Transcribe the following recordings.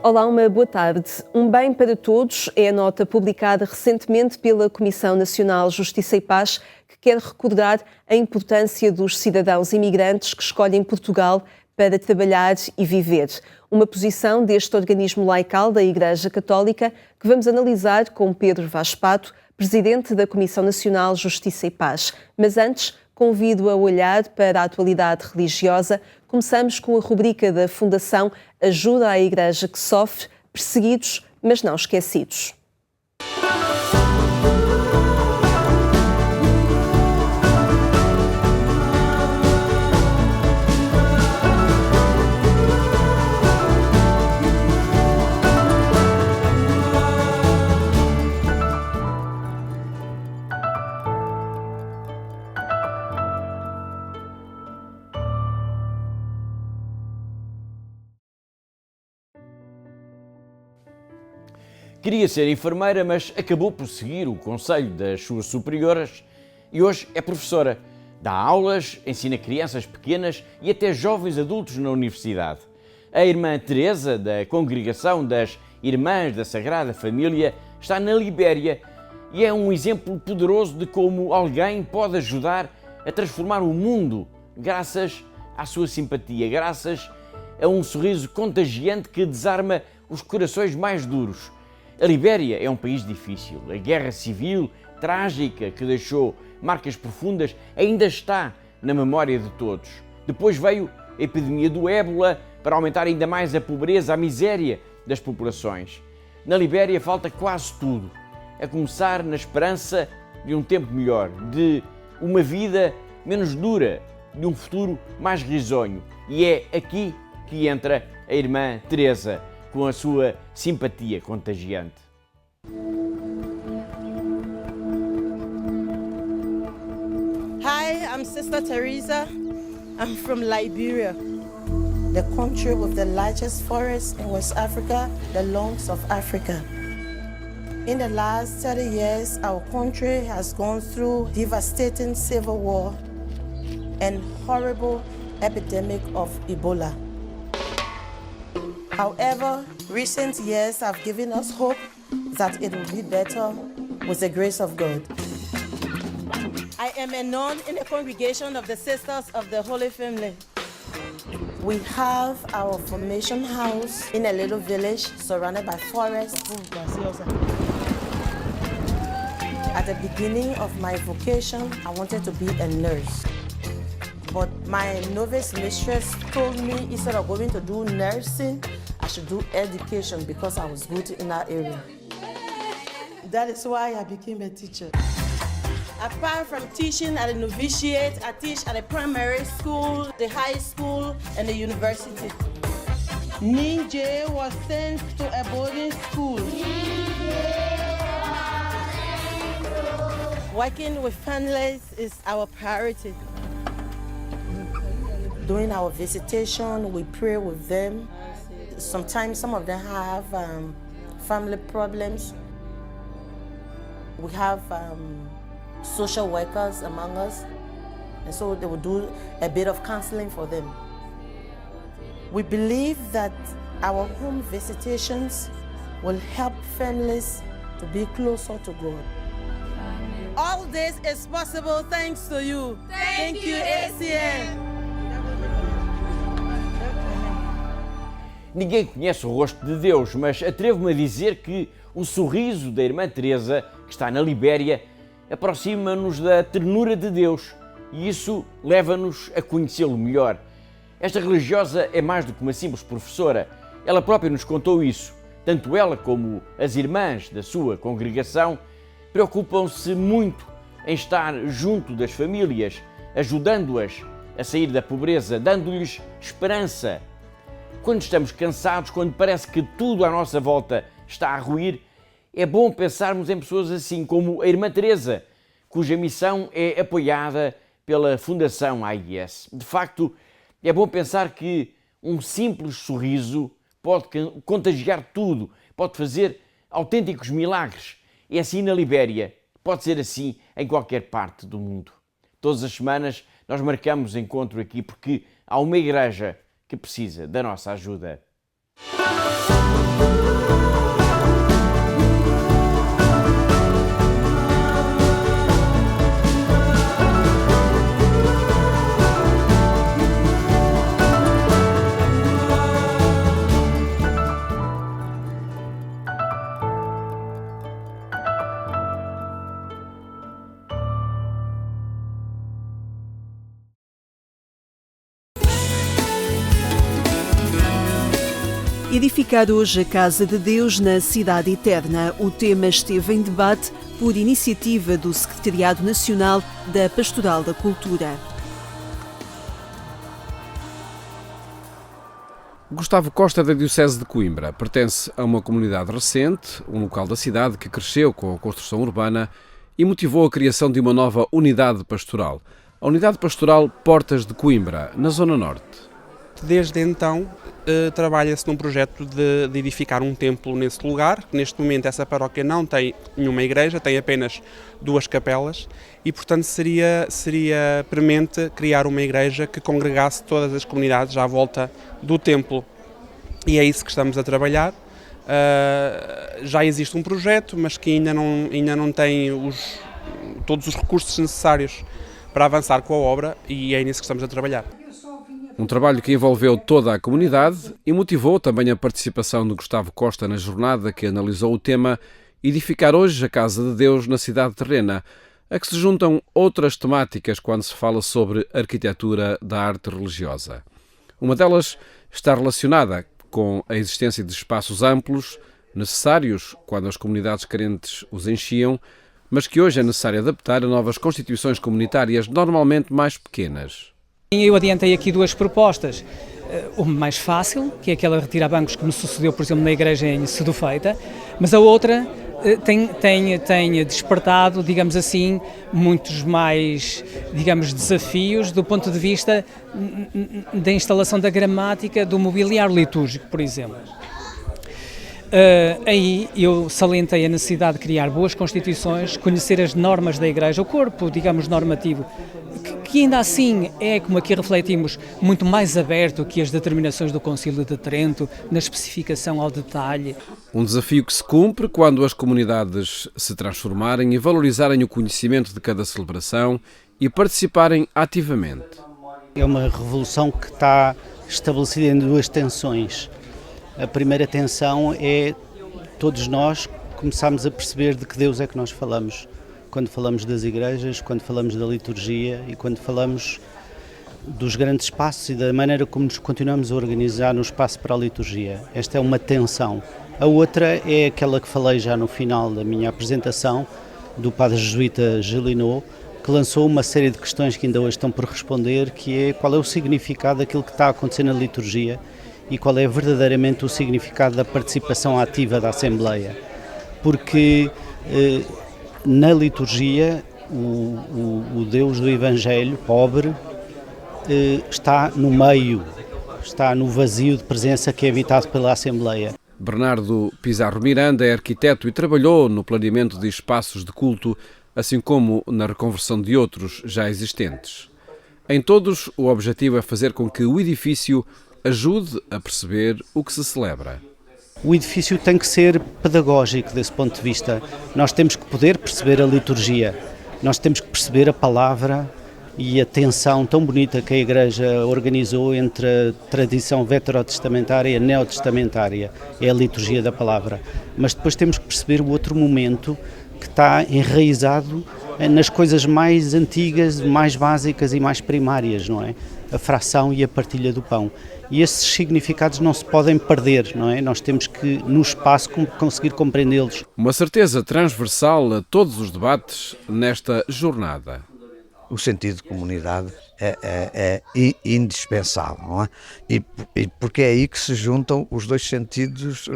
Olá, uma boa tarde. Um bem para todos é a nota publicada recentemente pela Comissão Nacional Justiça e Paz, que quer recordar a importância dos cidadãos imigrantes que escolhem Portugal para trabalhar e viver. Uma posição deste organismo laical da Igreja Católica que vamos analisar com Pedro Vaz Pato, presidente da Comissão Nacional Justiça e Paz. Mas antes, convido a olhar para a atualidade religiosa. Começamos com a rubrica da Fundação Ajuda à Igreja que Sofre, Perseguidos, mas não esquecidos. Queria ser enfermeira, mas acabou por seguir o conselho das suas superioras e hoje é professora. Dá aulas, ensina crianças pequenas e até jovens adultos na universidade. A irmã Teresa, da Congregação das Irmãs da Sagrada Família, está na Libéria e é um exemplo poderoso de como alguém pode ajudar a transformar o mundo graças à sua simpatia, graças a um sorriso contagiante que desarma os corações mais duros. A Libéria é um país difícil. A guerra civil, trágica, que deixou marcas profundas, ainda está na memória de todos. Depois veio a epidemia do ébola para aumentar ainda mais a pobreza, a miséria das populações. Na Libéria falta quase tudo, a começar na esperança de um tempo melhor, de uma vida menos dura, de um futuro mais risonho. E é aqui que entra a irmã Teresa, com a sua simpatia contagiante. Hi, I'm Sister Teresa. I'm from Liberia, the country with the largest forest in West Africa, the lungs of Africa. In the last 30 years, our country has gone through devastating civil war and horrible epidemic of Ebola. However, recent years have given us hope that it will be better with the grace of God. I am a nun in the congregation of the Sisters of the Holy Family. We have our formation house in a little village surrounded by forests. At the beginning of my vocation, I wanted to be a nurse. But my novice mistress told me instead of going to do nursing, I should do education because I was good in that area. That is why I became a teacher. Apart from teaching at the novitiate, I teach at the primary school, the high school, and the university. Ninja was sent to a boarding school. Working with families is our priority. During our visitation, we pray with them. Sometimes some of them have family problems. We have social workers among us, and so they will do a bit of counseling for them. We believe that our home visitations will help families to be closer to God. All this is possible thanks to you. Thank you, ACN. Ninguém conhece o rosto de Deus, mas atrevo-me a dizer que o sorriso da irmã Teresa, que está na Libéria, aproxima-nos da ternura de Deus e isso leva-nos a conhecê-lo melhor. Esta religiosa é mais do que uma simples professora. Ela própria nos contou isso. Tanto ela como as irmãs da sua congregação preocupam-se muito em estar junto das famílias, ajudando-as a sair da pobreza, dando-lhes esperança. Quando estamos cansados, quando parece que tudo à nossa volta está a ruir, é bom pensarmos em pessoas assim como a irmã Teresa, cuja missão é apoiada pela Fundação AIS. De facto, é bom pensar que um simples sorriso pode contagiar tudo, pode fazer autênticos milagres. É assim na Libéria, pode ser assim em qualquer parte do mundo. Todas as semanas nós marcamos encontro aqui porque há uma igreja que precisa da nossa ajuda. Edificar hoje a Casa de Deus na Cidade Eterna. O tema esteve em debate por iniciativa do Secretariado Nacional da Pastoral da Cultura. Gustavo Costa, da Diocese de Coimbra, pertence a uma comunidade recente, um local da cidade que cresceu com a construção urbana e motivou a criação de uma nova unidade pastoral, a Unidade Pastoral Portas de Coimbra, na Zona Norte. Desde então, trabalha-se num projeto de edificar um templo nesse lugar. Neste momento, essa paróquia não tem nenhuma igreja, tem apenas 2 capelas e, portanto, seria premente criar uma igreja que congregasse todas as comunidades à volta do templo. E é isso que estamos a trabalhar. Já existe um projeto, mas que ainda não tem todos os recursos necessários para avançar com a obra, e é nisso que estamos a trabalhar. Um trabalho que envolveu toda a comunidade e motivou também a participação de Gustavo Costa na jornada que analisou o tema Edificar hoje a Casa de Deus na Cidade Terrena, a que se juntam outras temáticas quando se fala sobre arquitetura da arte religiosa. Uma delas está relacionada com a existência de espaços amplos, necessários quando as comunidades carentes os enchiam, mas que hoje é necessário adaptar a novas constituições comunitárias normalmente mais pequenas. Eu adiantei aqui 2 propostas. Uma mais fácil, que é aquela de retirar bancos que me sucedeu, por exemplo, na igreja em Sedufeita, mas a outra tem despertado, digamos assim, muitos mais, desafios do ponto de vista da instalação da gramática do mobiliário litúrgico, por exemplo. Aí eu salientei a necessidade de criar boas constituições, conhecer as normas da Igreja, o corpo, normativo, que ainda assim é, como aqui refletimos, muito mais aberto que as determinações do Concílio de Trento, na especificação ao detalhe. Um desafio que se cumpre quando as comunidades se transformarem e valorizarem o conhecimento de cada celebração e participarem ativamente. É uma revolução que está estabelecida em 2 tensões. A primeira tensão é todos nós começarmos a perceber de que Deus é que nós falamos. Quando falamos das igrejas, quando falamos da liturgia e quando falamos dos grandes espaços e da maneira como nos continuamos a organizar no espaço para a liturgia. Esta é uma tensão. A outra é aquela que falei já no final da minha apresentação, do padre jesuíta Gélineau, que lançou uma série de questões que ainda hoje estão por responder, que é qual é o significado daquilo que está a acontecer na liturgia e qual é verdadeiramente o significado da participação ativa da Assembleia. Porque na liturgia o Deus do Evangelho, pobre, está no meio, está no vazio de presença que é habitado pela Assembleia. Bernardo Pizarro Miranda é arquiteto e trabalhou no planeamento de espaços de culto, assim como na reconversão de outros já existentes. Em todos, o objetivo é fazer com que o edifício ajude a perceber o que se celebra. O edifício tem que ser pedagógico desse ponto de vista. Nós temos que poder perceber a liturgia, nós temos que perceber a palavra e a tensão tão bonita que a Igreja organizou entre a tradição veterotestamentária e a neotestamentária, é a liturgia da palavra. Mas depois temos que perceber o outro momento que está enraizado nas coisas mais antigas, mais básicas e mais primárias, não é? A fração e a partilha do pão. E esses significados não se podem perder, não é? Nós temos que, no espaço, conseguir compreendê-los. Uma certeza transversal a todos os debates nesta jornada. O sentido de comunidade é indispensável, não é? E porque é aí que se juntam os 2 sentidos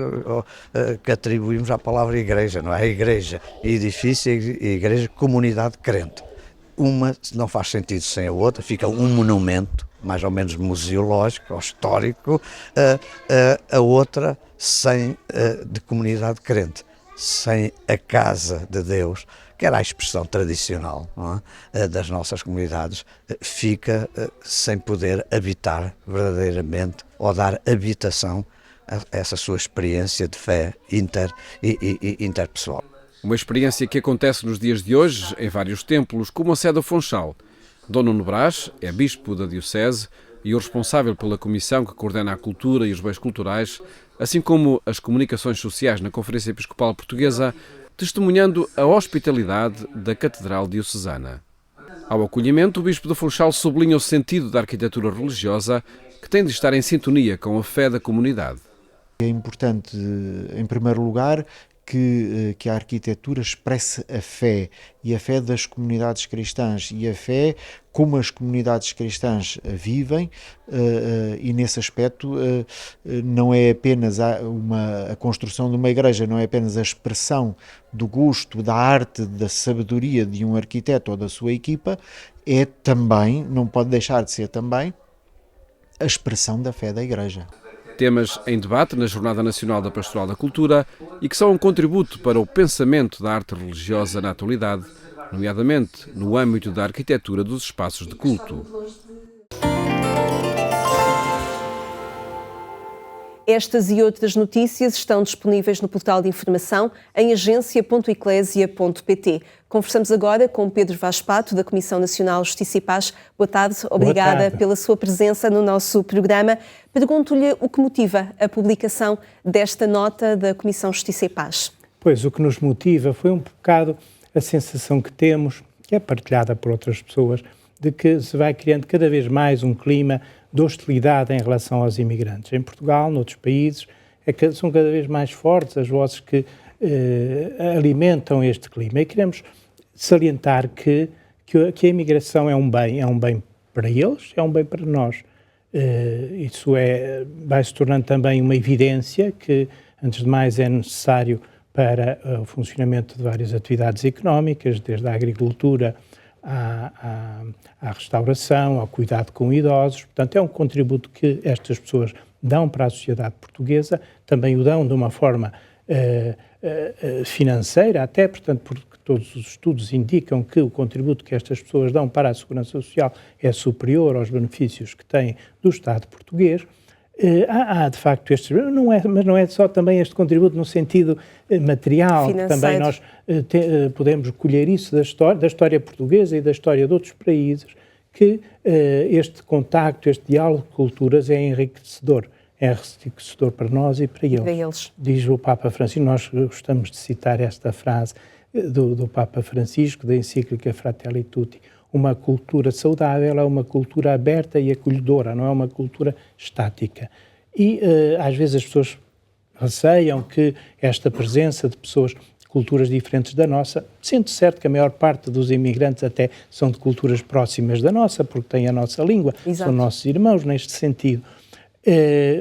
que atribuímos à palavra igreja, não é? A igreja, edifício e igreja, comunidade crente. Uma não faz sentido sem a outra, fica um monumento, mais ou menos museológico ou histórico, a outra sem de comunidade crente, sem a casa de Deus, que era a expressão tradicional, não é? Das nossas comunidades, fica sem poder habitar verdadeiramente ou dar habitação a essa sua experiência de fé interpessoal. Uma experiência que acontece nos dias de hoje em vários templos, como a Sé do Funchal. Dom Nuno Brás é bispo da Diocese e o responsável pela comissão que coordena a cultura e os bens culturais, assim como as comunicações sociais na Conferência Episcopal Portuguesa, testemunhando a hospitalidade da Catedral Diocesana. Ao acolhimento, o bispo do Funchal sublinha o sentido da arquitetura religiosa que tem de estar em sintonia com a fé da comunidade. É importante, em primeiro lugar, que a arquitetura expresse a fé, e a fé das comunidades cristãs, e a fé como as comunidades cristãs vivem, e nesse aspecto não é apenas a construção de uma igreja, não é apenas a expressão do gosto, da arte, da sabedoria de um arquiteto ou da sua equipa, é também, não pode deixar de ser também, a expressão da fé da igreja. Temas em debate na Jornada Nacional da Pastoral da Cultura e que são um contributo para o pensamento da arte religiosa na atualidade, nomeadamente no âmbito da arquitetura dos espaços de culto. Estas e outras notícias estão disponíveis no portal de informação em agência.eclesia.pt. Conversamos agora com Pedro Vaz Pato, da Comissão Nacional Justiça e Paz. Boa tarde, obrigada pela sua presença no nosso programa. Pergunto-lhe o que motiva a publicação desta nota da Comissão Justiça e Paz. Pois, o que nos motiva foi um bocado a sensação que temos, que é partilhada por outras pessoas, de que se vai criando cada vez mais um clima de hostilidade em relação aos imigrantes. Em Portugal, noutros países, são cada vez mais fortes as vozes que alimentam este clima. E queremos salientar que a imigração é um bem para eles, é um bem para nós. Isso vai se tornando também uma evidência que, antes de mais, é necessário para o funcionamento de várias atividades económicas, desde a agricultura à restauração, ao cuidado com idosos. Portanto, é um contributo que estas pessoas dão para a sociedade portuguesa, também o dão de uma forma financeira, até, portanto, porque todos os estudos indicam que o contributo que estas pessoas dão para a segurança social é superior aos benefícios que têm do Estado português. Há de facto mas não é só também este contributo no sentido material, que também nós podemos colher isso da história portuguesa e da história de outros países, que este contacto, este diálogo de culturas é enriquecedor para nós e para eles. Diz o Papa Francisco, nós gostamos de citar esta frase do Papa Francisco, da encíclica Fratelli Tutti: uma cultura saudável é uma cultura aberta e acolhedora, não é uma cultura estática. E às vezes as pessoas receiam que esta presença de pessoas de culturas diferentes da nossa, sendo certo que a maior parte dos imigrantes até são de culturas próximas da nossa, porque têm a nossa língua, Exato. São nossos irmãos neste sentido.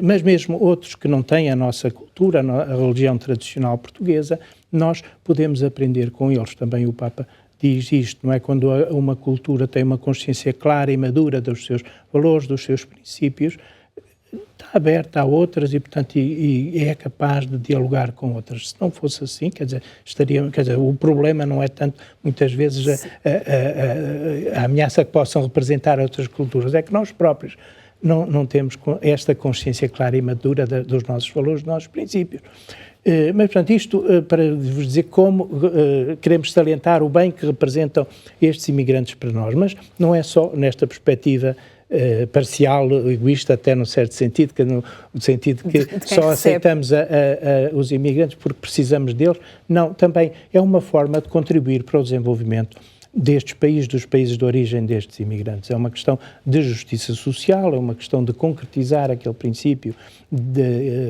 Mas mesmo outros que não têm a nossa cultura, a religião tradicional portuguesa, nós podemos aprender com eles. Também o Papa diz isto, não é? Quando uma cultura tem uma consciência clara e madura dos seus valores, dos seus princípios, está aberta a outras e, portanto, e é capaz de dialogar com outras. Se não fosse assim, quer dizer, o problema não é tanto, muitas vezes, a ameaça que possam representar outras culturas, é que nós próprios não temos esta consciência clara e madura dos nossos valores, dos nossos princípios. Mas, portanto, isto para vos dizer como queremos salientar o bem que representam estes imigrantes para nós, mas não é só nesta perspectiva parcial, egoísta, até no certo sentido, que no sentido que só aceitamos os imigrantes porque precisamos deles. Não, também é uma forma de contribuir para o desenvolvimento destes países, dos países de origem destes imigrantes. É uma questão de justiça social, é uma questão de concretizar aquele princípio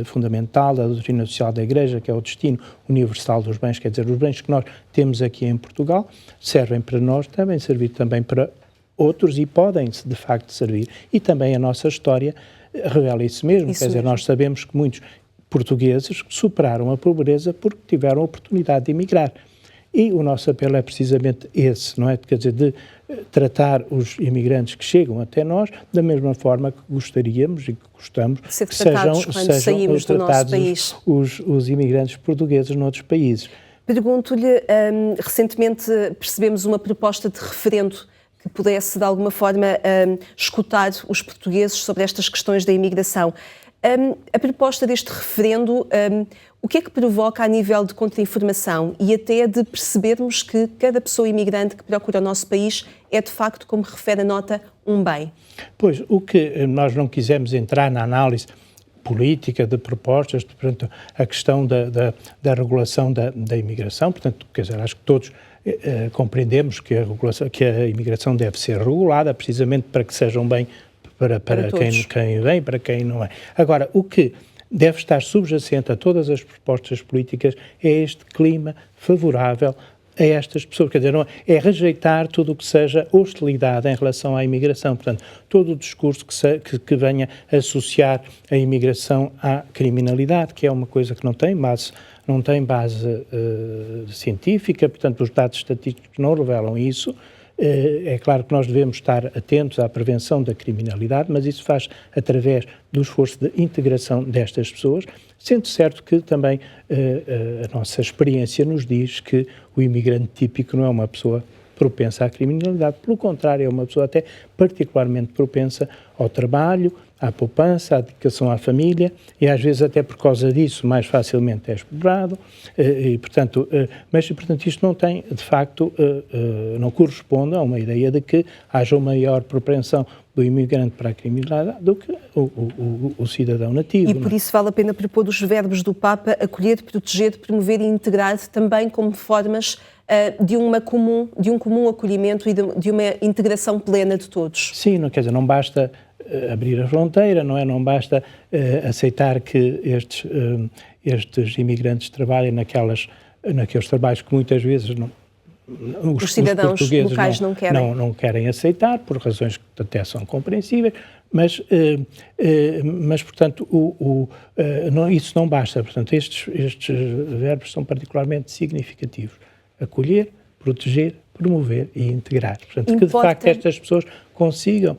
fundamental da doutrina social da Igreja, que é o destino universal dos bens, quer dizer, os bens que nós temos aqui em Portugal servem para nós, devem servir também para outros e podem, de facto, servir. E também a nossa história revela isso mesmo, quer dizer, nós sabemos que muitos portugueses superaram a pobreza porque tiveram a oportunidade de emigrar. E o nosso apelo é precisamente esse, não é? Quer dizer, de tratar os imigrantes que chegam até nós da mesma forma que gostaríamos e que gostamos que sejam tratados os imigrantes portugueses noutros países. Pergunto-lhe, recentemente percebemos uma proposta de referendo que pudesse, de alguma forma, escutar os portugueses sobre estas questões da imigração. A proposta deste referendo, o que é que provoca a nível de contra-informação e até de percebermos que cada pessoa imigrante que procura o nosso país é, de facto, como refere a nota, um bem? Pois, o que nós não quisemos entrar na análise política de propostas, portanto, a questão da regulação da imigração, portanto, quer dizer, acho que todos compreendemos que a imigração deve ser regulada precisamente para que seja um bem para quem vem, para quem não é. Agora, o que deve estar subjacente a todas as propostas políticas, é este clima favorável a estas pessoas. Quer dizer, não é rejeitar tudo o que seja hostilidade em relação à imigração. Portanto, todo o discurso que venha associar a imigração à criminalidade, que é uma coisa que não tem base científica, portanto, os dados estatísticos não revelam isso. É claro que nós devemos estar atentos à prevenção da criminalidade, mas isso faz através do esforço de integração destas pessoas, sendo certo que também a nossa experiência nos diz que o imigrante típico não é uma pessoa propensa à criminalidade, pelo contrário, é uma pessoa até particularmente propensa ao trabalho, à poupança, à dedicação à família, e às vezes até por causa disso mais facilmente é explorado, portanto isto não tem, de facto, não corresponde a uma ideia de que haja uma maior propensão do imigrante para a criminalidade do que o cidadão nativo. E por isso vale a pena propor os verbos do Papa: acolher, proteger, promover e integrar, também como formas de um comum acolhimento e de uma integração plena de todos. Sim, não, quer dizer, não basta abrir a fronteira, não é? Não basta aceitar que estes imigrantes trabalhem naqueles trabalhos que muitas vezes os cidadãos locais não querem. Não querem aceitar, por razões que até são compreensíveis, mas portanto, isso não basta. Portanto, estes verbos são particularmente significativos: acolher, proteger, promover e integrar. Portanto, que de facto estas pessoas consigam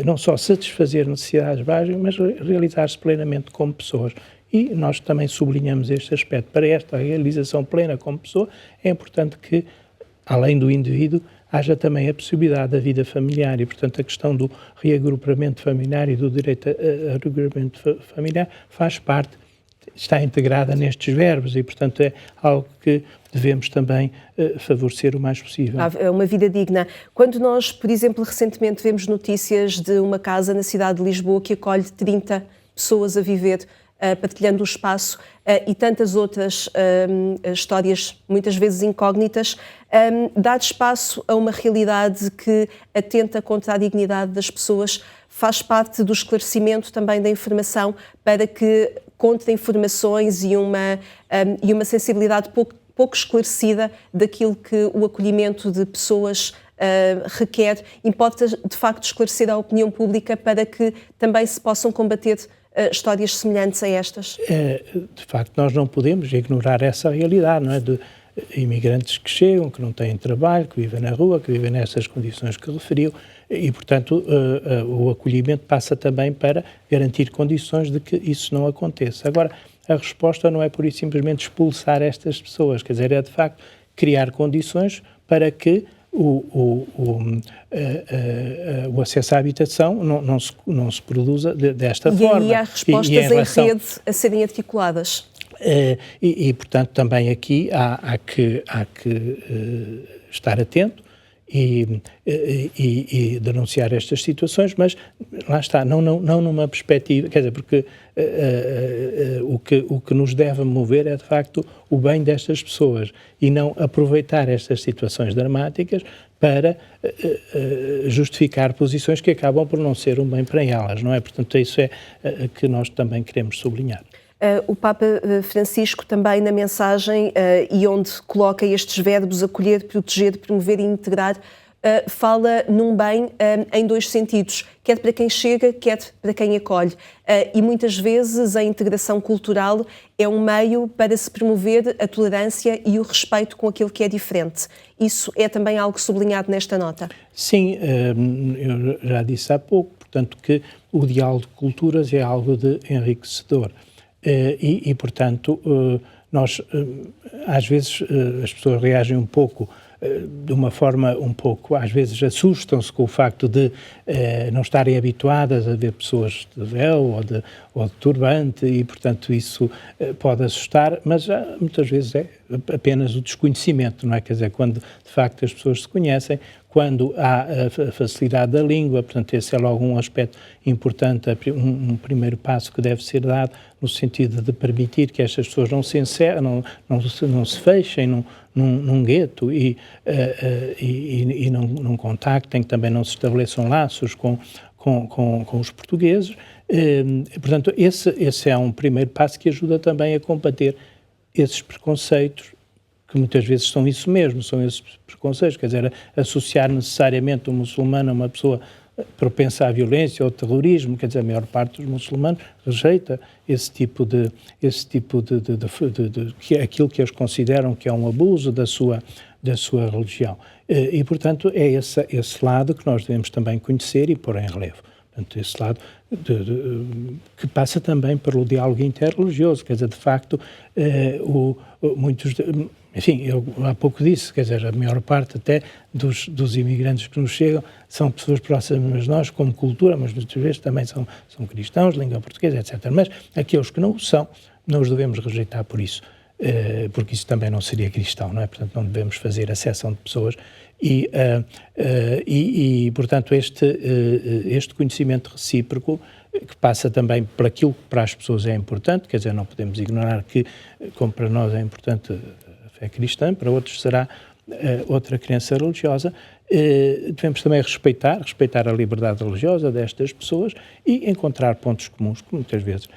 não só satisfazer necessidades básicas, mas realizar-se plenamente como pessoas. E nós também sublinhamos este aspecto. Para esta realização plena como pessoa, é importante que, além do indivíduo, haja também a possibilidade da vida familiar e, portanto, a questão do reagrupamento familiar e do direito a reagrupamento familiar faz parte, está integrada nestes verbos e, portanto, é algo que devemos também favorecer o mais possível. É uma vida digna. Quando nós, por exemplo, recentemente vemos notícias de uma casa na cidade de Lisboa que acolhe 30 pessoas a viver, partilhando o espaço, e tantas outras histórias, muitas vezes incógnitas, dar espaço a uma realidade que atenta contra a dignidade das pessoas faz parte do esclarecimento também da informação, para que contra informações e uma sensibilidade pouco esclarecida daquilo que o acolhimento de pessoas requer, importa de facto esclarecer a opinião pública para que também se possam combater histórias semelhantes a estas? De facto, nós não podemos ignorar essa realidade, não é? De imigrantes que chegam, que não têm trabalho, que vivem na rua, que vivem nessas condições que referiu, e, portanto, o acolhimento passa também para garantir condições de que isso não aconteça. Agora, a resposta não é por isso simplesmente expulsar estas pessoas, quer dizer, é de facto criar condições para que o acesso à habitação não se produza desta forma. E aí há respostas em rede a serem articuladas. Portanto, também aqui há que estar atento e denunciar estas situações, mas lá está, não numa perspectiva, quer dizer, porque o que nos deve mover é de facto o bem destas pessoas e não aproveitar estas situações dramáticas para justificar posições que acabam por não ser um bem para elas, não é? Portanto, isso é que nós também queremos sublinhar. O Papa Francisco também na mensagem, e onde coloca estes verbos acolher, proteger, promover e integrar, fala num bem em dois sentidos, quer para quem chega, quer para quem acolhe. E muitas vezes a integração cultural é um meio para se promover a tolerância e o respeito com aquilo que é diferente. Isso é também algo sublinhado nesta nota? Sim, eu já disse há pouco, portanto, que o diálogo de culturas é algo de enriquecedor. Portanto, nós, às vezes, as pessoas reagem um pouco, de uma forma um pouco, às vezes assustam-se com o facto de não estarem habituadas a ver pessoas de véu ou de turbante e, portanto, isso pode assustar, mas muitas vezes é apenas o desconhecimento, não é? Quer dizer, quando de facto as pessoas se conhecem, quando há a facilidade da língua, portanto, esse é logo um aspecto importante, um primeiro passo que deve ser dado no sentido de permitir que estas pessoas não se encerrem, não se fechem num gueto e não contactem, que também não se estabeleçam laços com com os portugueses. Portanto, esse é um primeiro passo que ajuda também a combater esses preconceitos, que muitas vezes são isso mesmo, são esses preconceitos, quer dizer, associar necessariamente um muçulmano a uma pessoa propensa à violência ou ao terrorismo, quer dizer, a maior parte dos muçulmanos rejeita aquilo que eles consideram que é um abuso da sua religião. E, portanto, é esse lado que nós devemos também conhecer e pôr em relevo. Portanto, esse lado que passa também pelo diálogo interreligioso, quer dizer, de facto, enfim, eu há pouco disse, quer dizer, a maior parte até dos imigrantes que nos chegam são pessoas próximas de nós como cultura, mas muitas vezes também são cristãos, língua portuguesa, etc. Mas aqueles que não o são, não os devemos rejeitar por isso, porque isso também não seria cristão, não é? Portanto, não devemos fazer acessão de pessoas e portanto, este conhecimento recíproco, que passa também por aquilo que para as pessoas é importante, quer dizer, não podemos ignorar que, como para nós é importante a fé cristã, para outros será outra crença religiosa, devemos também respeitar a liberdade religiosa destas pessoas e encontrar pontos comuns que muitas vezes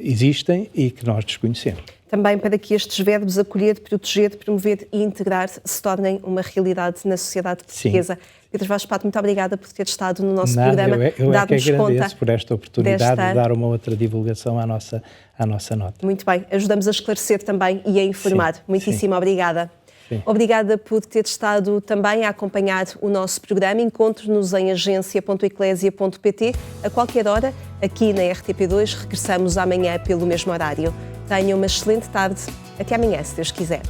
existem e que nós desconhecemos. Também para que estes verbos acolher, proteger, promover e integrar se tornem uma realidade na sociedade portuguesa. Sim. Pedro Vaz Pato, muito obrigada por ter estado no nosso programa. Eu é que agradeço por esta oportunidade de dar uma outra divulgação à nossa nota. Muito bem, ajudamos a esclarecer também e a informar. Sim, muitíssimo obrigada. Sim. Obrigada por ter estado também a acompanhar o nosso programa. Encontre-nos em agência.eclesia.pt a qualquer hora, aqui na RTP2. Regressamos amanhã pelo mesmo horário. Tenha uma excelente tarde. Até amanhã, se Deus quiser.